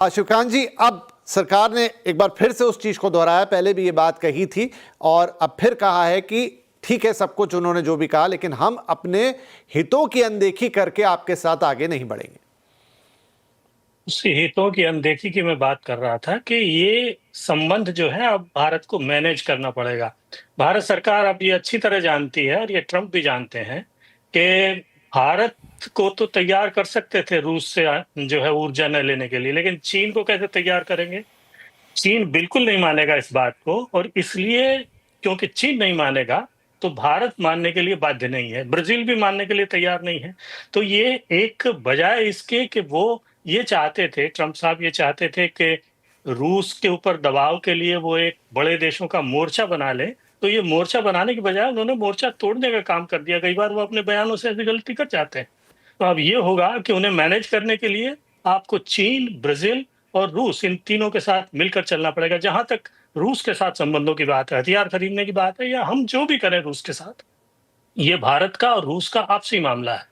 शिवकांत जी, अब सरकार ने एक बार फिर से उस चीज को दोहराया, पहले भी ये बात कही थी और अब फिर कहा है कि ठीक है सब कुछ उन्होंने जो भी कहा, लेकिन हम अपने हितों की अनदेखी करके आपके साथ आगे नहीं बढ़ेंगे। उस हितों की अनदेखी की मैं बात कर रहा था कि ये संबंध जो है अब भारत को मैनेज करना पड़ेगा। भारत सरकार अब ये अच्छी तरह जानती है और ये ट्रंप भी जानते हैं कि भारत को तो तैयार कर सकते थे रूस से जो है ऊर्जा न लेने के लिए, लेकिन चीन को कैसे तैयार करेंगे? चीन बिल्कुल नहीं मानेगा इस बात को, और इसलिए क्योंकि चीन नहीं मानेगा तो भारत मानने के लिए बाध्य नहीं है, ब्राजील भी मानने के लिए तैयार नहीं है। तो ये एक बजाय इसके कि वो ये चाहते थे, ट्रंप साहब ये चाहते थे कि रूस के ऊपर दबाव के लिए वो एक बड़े देशों का मोर्चा बना ले, तो ये मोर्चा बनाने की बजाय उन्होंने मोर्चा तोड़ने का काम कर दिया। कई बार वो अपने बयानों से ऐसी गलती कर जाते हैं। तो अब ये होगा कि उन्हें मैनेज करने के लिए आपको चीन, ब्राजील और रूस, इन तीनों के साथ मिलकर चलना पड़ेगा। जहां तक रूस के साथ संबंधों की बात है, हथियार खरीदने की बात है, या हम जो भी करें रूस के साथ, ये भारत का और रूस का आपसी मामला है।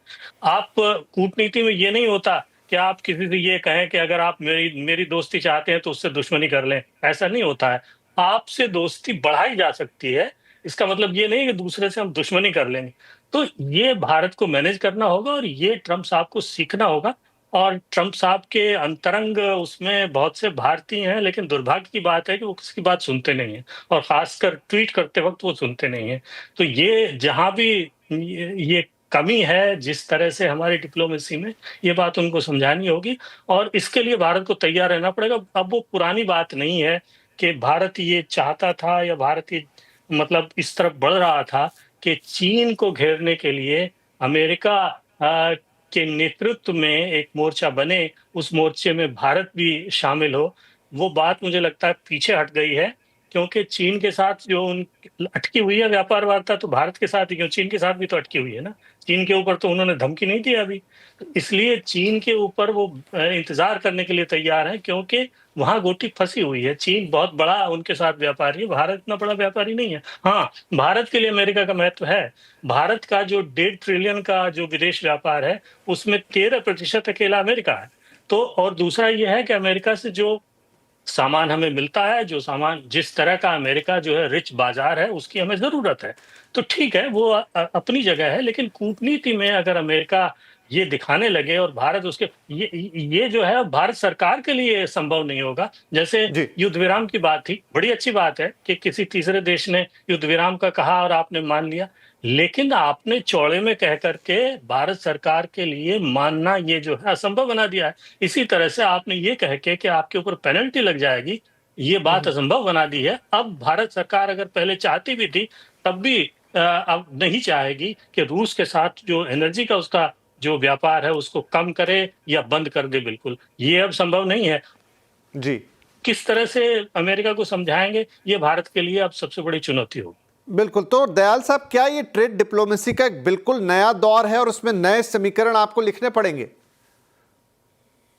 आप कूटनीति में ये नहीं होता कि आप किसी से ये कहें कि अगर आप मेरी मेरी दोस्ती चाहते हैं तो उससे दुश्मनी कर लें, ऐसा नहीं होता है। आपसे दोस्ती बढ़ाई जा सकती है, इसका मतलब ये नहीं कि दूसरे से हम दुश्मनी कर लेंगे। तो ये भारत को मैनेज करना होगा और ये ट्रंप साहब को सीखना होगा। और ट्रंप साहब के अंतरंग उसमें बहुत से भारतीय हैं, लेकिन दुर्भाग्य की बात है कि वो किसी की बात सुनते नहीं हैं, और खासकर ट्वीट करते वक्त वो सुनते नहीं हैं। तो ये जहां भी ये कमी है जिस तरह से हमारी डिप्लोमेसी में, ये बात उनको समझानी होगी, और इसके लिए भारत को तैयार रहना पड़ेगा। अब वो पुरानी बात नहीं है कि भारत ये चाहता था या भारत ये मतलब इस तरफ बढ़ रहा था कि चीन को घेरने के लिए अमेरिका के नेतृत्व में एक मोर्चा बने, उस मोर्चे में भारत भी शामिल हो। वो बात मुझे लगता है पीछे हट गई है, क्योंकि चीन के साथ जो उन अटकी हुई है व्यापार वार्ता, तो भारत के साथ ही क्यों, चीन के साथ भी तो अटकी हुई है ना। चीन के ऊपर तो उन्होंने धमकी नहीं दी अभी, तो इसलिए चीन के ऊपर वो इंतजार करने के लिए तैयार है, क्योंकि वहां गोटी फंसी हुई है। चीन बहुत बड़ा उनके साथ व्यापारी है, भारत इतना बड़ा व्यापारी नहीं है। हाँ, भारत के लिए अमेरिका का महत्व है। भारत का जो 1.5 ट्रिलियन का जो विदेश व्यापार है, उसमें 13% अकेला अमेरिका है। तो और दूसरा ये है कि अमेरिका से जो सामान हमें मिलता है, जो सामान जिस तरह का अमेरिका जो है रिच बाजार है, उसकी हमें जरूरत है। तो ठीक है, वो अपनी जगह है, लेकिन कूटनीति में अगर अमेरिका ये दिखाने लगे और भारत उसके, ये जो है भारत सरकार के लिए संभव नहीं होगा। जैसे जी, युद्ध विराम की बात थी, बड़ी अच्छी बात है कि किसी तीसरे देश ने युद्ध विराम का कहा और आपने मान लिया, लेकिन आपने चौड़े में कह करके भारत सरकार के लिए मानना ये जो है असंभव बना दिया है। इसी तरह से आपने ये कह के कि आपके ऊपर पेनल्टी लग जाएगी, ये बात असंभव बना दी है। अब भारत सरकार अगर पहले चाहती भी थी, तब भी अब नहीं चाहेगी कि रूस के साथ जो एनर्जी का उसका जो व्यापार है उसको कम करे या बंद कर दे बिल्कुल। ये अब संभव नहीं है। जी, किस तरह से अमेरिका को समझाएंगे, ये भारत के लिए अब सबसे बड़ी चुनौती होगी। बिल्कुल। तो दयाल साहब, क्या ये ट्रेड डिप्लोमेसी का एक बिल्कुल नया दौर है और उसमें नए समीकरण आपको लिखने पड़ेंगे?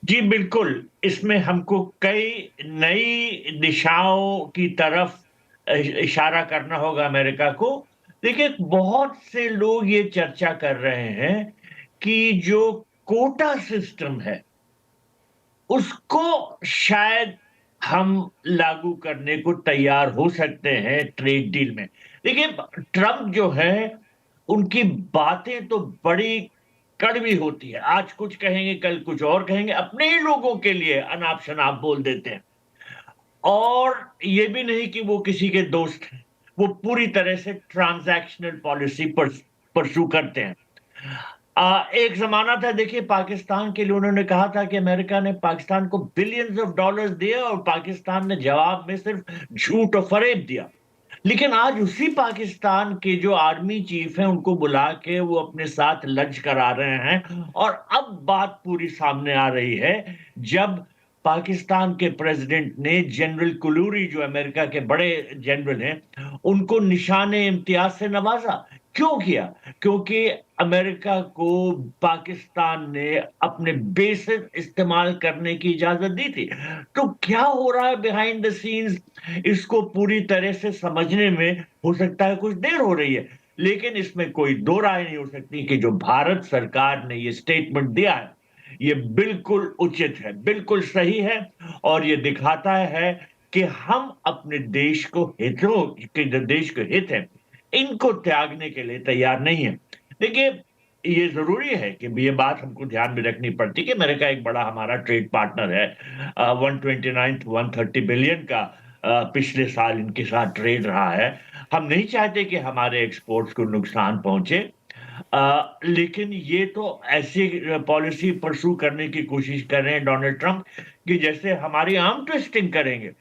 जी बिल्कुल, इसमें हमको कई नई दिशाओं की तरफ इशारा करना होगा अमेरिका को। देखिए, बहुत से लोग ये चर्चा कर रहे हैं कि जो कोटा सिस्टम है उसको शायद हम लागू करने को तैयार हो सकते हैं ट्रेड डील में। देखिए, ट्रंप जो है उनकी बातें तो बड़ी कड़वी होती है। आज कुछ कहेंगे, कल कुछ और कहेंगे, अपने ही लोगों के लिए अनाप शनाप बोल देते हैं। और ये भी नहीं कि वो किसी के दोस्त हैं, वो पूरी तरह से ट्रांजैक्शनल पॉलिसी परसू करते हैं। एक जमाना था, देखिए, पाकिस्तान के लिए उन्होंने कहा था कि अमेरिका ने पाकिस्तान को बिलियंस ऑफ डॉलर्स दिए और पाकिस्तान ने जवाब में सिर्फ झूठ और फरेब दिया। लेकिन आज उसी पाकिस्तान के जो आर्मी चीफ हैं उनको बुला के वो अपने साथ लंच करा रहे हैं। और अब बात पूरी सामने आ रही है, जब पाकिस्तान के प्रेसिडेंट ने जनरल कुलूरी, जो अमेरिका के बड़े जनरल हैं, उनको निशाने इम्तियाज से नवाजा। क्यों किया? क्योंकि अमेरिका को पाकिस्तान ने अपने बेसिस इस्तेमाल करने की इजाजत दी थी। तो क्या हो रहा है बिहाइंड द सीन्स, इसको पूरी तरह से समझने में हो सकता है कुछ देर हो रही है। लेकिन इसमें कोई दो राय नहीं हो सकती कि जो भारत सरकार ने ये स्टेटमेंट दिया है, ये बिल्कुल उचित है, बिल्कुल सही है, और ये दिखाता है कि हम अपने देश को हितों के जो देश के हित हैं, इनको त्यागने के लिए तैयार नहीं है। देखिए, ये ज़रूरी है कि ये बात हमको ध्यान में रखनी पड़ती है कि अमेरिका एक बड़ा हमारा ट्रेड पार्टनर है। 129-130 बिलियन का पिछले साल इनके साथ ट्रेड रहा है। हम नहीं चाहते कि हमारे एक्सपोर्ट्स को नुकसान पहुँचे, लेकिन ये तो ऐसी पॉलिसी परस्यू करने की कोशिश कर रहे हैं डोनाल्ड ट्रंप कि जैसे हमारी आर्म ट्विस्टिंग करेंगे।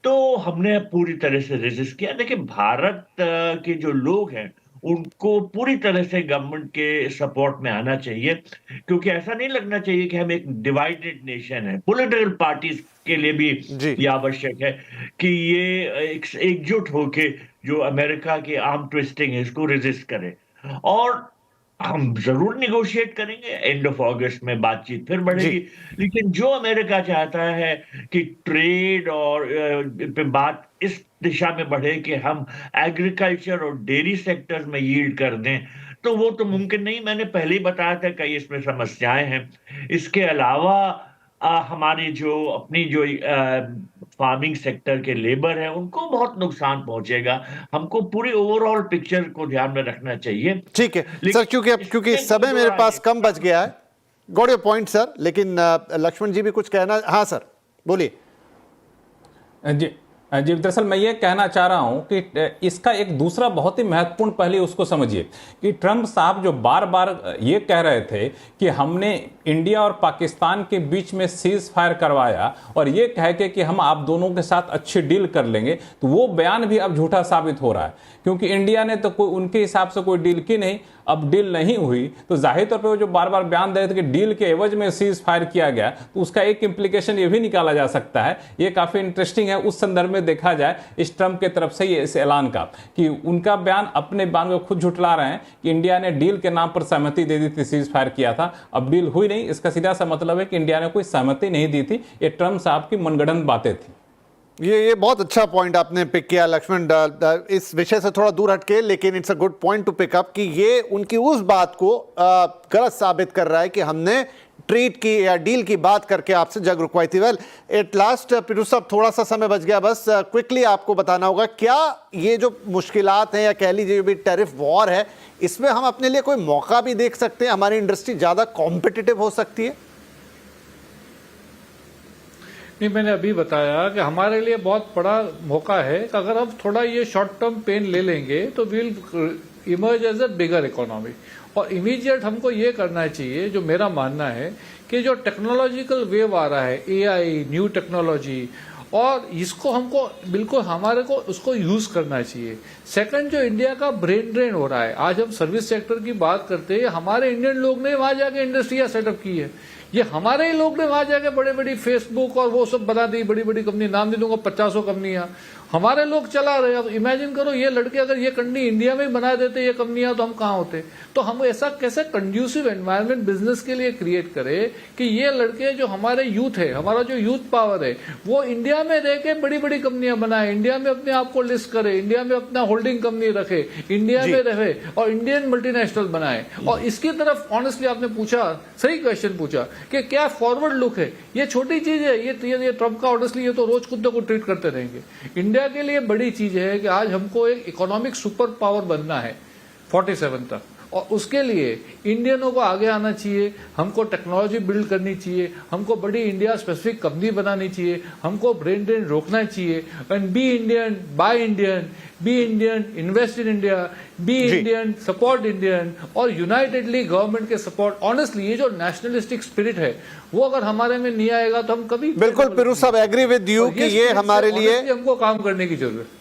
तो हमने पूरी तरह से रेजिस्ट किया। देखिए, भारत के जो लोग हैं, उनको पूरी तरह से गवर्नमेंट के सपोर्ट में आना चाहिए, क्योंकि ऐसा नहीं लगना चाहिए कि हम एक डिवाइडेड नेशन है। पॉलिटिकल पार्टीज के लिए भी जी। ये आवश्यक है कि ये एकजुट होके जो अमेरिका की आर्म ट्विस्टिंग है, इसको रेजिस्ट करें। और हम ज़रूर नेगोशिएट करेंगे, एंड ऑफ अगस्त में बातचीत फिर बढ़ेगी। लेकिन जो अमेरिका चाहता है कि ट्रेड और पे बात इस दिशा में बढ़े कि हम एग्रीकल्चर और डेयरी सेक्टर्स में यील्ड कर दें, तो वो तो मुमकिन नहीं। मैंने पहले ही बताया था कई इसमें समस्याएं हैं। इसके अलावा हमारी जो अपनी जो फार्मिंग सेक्टर के लेबर है, उनको बहुत नुकसान पहुंचेगा। हमको पूरी ओवरऑल पिक्चर को ध्यान में रखना चाहिए। ठीक है सर, क्योंकि समय मेरे पास कम बच गया है। गॉट योर पॉइंट सर, लेकिन लक्ष्मण जी भी कुछ कहना। हाँ सर, बोलिए। जी, दरअसल मैं ये कहना चाह रहा हूं कि इसका एक दूसरा बहुत ही महत्वपूर्ण पहलू उसको समझिए कि ट्रंप साहब जो बार बार ये कह रहे थे कि हमने इंडिया और पाकिस्तान के बीच में सीज फायर करवाया और ये कह के कि हम आप दोनों के साथ अच्छी डील कर लेंगे, तो वो बयान भी अब झूठा साबित हो रहा है, क्योंकि इंडिया ने तो कोई उनके हिसाब से कोई डील की नहीं। अब डील नहीं हुई तो जाहिर तौर पे वो जो बार बार बयान दे रहे थे कि डील के एवज में सीज फायर किया गया, तो उसका एक इंप्लीकेशन ये भी निकाला जा सकता है। ये काफी इंटरेस्टिंग है उस संदर्भ में देखा जाए इस ट्रंप के तरफ से ये इस ऐलान का, कि उनका बयान अपने बयान को खुद झुठला रहे हैं कि इंडिया ने डील के नाम पर सहमति दे दी थी, सीज फायर किया था, अब डील हुई नहीं। इसका सीधा सा मतलब है कि इंडिया ने कोई सहमति नहीं दी थी, ये ट्रंप साहब की मनगढ़ंत बातें थी। ये बहुत अच्छा पॉइंट आपने पिक किया लक्ष्मण, इस विषय से थोड़ा दूर हटके, लेकिन it's a good point to pick up कि ये उनकी उस बात को गलत साबित कर रहा है कि हमने ट्रीट की या डील की बात करके आपसे जंग रुकवाई थी। वेल एट लास्ट पीरू साहब, थोड़ा सा समय बच गया, बस क्विकली आपको बताना होगा, क्या ये जो मुश्किलात हैं या कह लीजिए भी टैरिफ वॉर है, इसमें हम अपने लिए कोई मौका भी देख सकते हैं? हमारी इंडस्ट्री ज़्यादा कॉम्पिटिटिव हो सकती है? नहीं, मैंने अभी बताया कि हमारे लिए बहुत बड़ा मौका है कि अगर हम थोड़ा ये शॉर्ट टर्म पेन ले लेंगे तो will emerge as a bigger economy. और इमीडिएट हमको ये करना चाहिए, जो मेरा मानना है कि जो टेक्नोलॉजिकल वेव आ रहा है, एआई, न्यू टेक्नोलॉजी, और इसको हमको बिल्कुल हमारे को उसको यूज करना चाहिए। सेकंड, जो इंडिया का ब्रेन ड्रेन हो रहा है, आज हम सर्विस सेक्टर की बात करते हैं, हमारे इंडियन लोग ने वहां जाके इंडस्ट्रियां सेटअप की है। ये हमारे ही लोग ने वहां जाके बड़े बड़ी फेसबुक और वो सब बना दी, बड़ी बड़ी कंपनी, नाम दे दूंगा 50 कंपनियां हमारे लोग चला रहे हैं। अब इमेजिन करो, ये लड़के अगर ये कंपनी इंडिया में बना देते ये कंपनियां, तो हम कहाँ होते? तो हम ऐसा कैसे कंड्यूसिव एनवायरनमेंट बिजनेस के लिए क्रिएट करें कि ये लड़के जो हमारे यूथ है, हमारा जो यूथ पावर है, वो इंडिया में रह के बड़ी बड़ी कंपनियां बनाए, इंडिया में अपने आप को लिस्ट करे, इंडिया में अपना होल्डिंग कंपनी रखे, इंडिया में रहे और इंडियन मल्टीनेशनल बनाए। और इसकी तरफ ऑनेस्टली आपने पूछा, सही क्वेश्चन पूछा कि क्या फॉरवर्ड लुक है। ये छोटी चीज है, ये ट्रंप का ऑनेस्टली ये तो रोज कुत्ते को ट्रीट करते रहेंगे। इंडिया के लिए बड़ी चीज है कि आज हमको एक इकोनॉमिक सुपर पावर बनना है 47 तक, और उसके लिए इंडियनों को आगे आना चाहिए, हमको टेक्नोलॉजी बिल्ड करनी चाहिए, हमको बड़ी इंडिया स्पेसिफिक कंपनी बनानी चाहिए, हमको ब्रेन ड्रेन रोकना चाहिए। And be Indian, buy Indian, be Indian, invest in India, be Indian, support Indian, और यूनाइटेडली गवर्नमेंट के सपोर्ट। ऑनेस्टली ये जो नेशनलिस्टिक स्पिरिट है वो अगर हमारे में नहीं आएगा तो हम कभी बिल्कुल पीरू साहब एग्री विद यू कि ये हमारे लिए हमको काम करने की जरूरत है।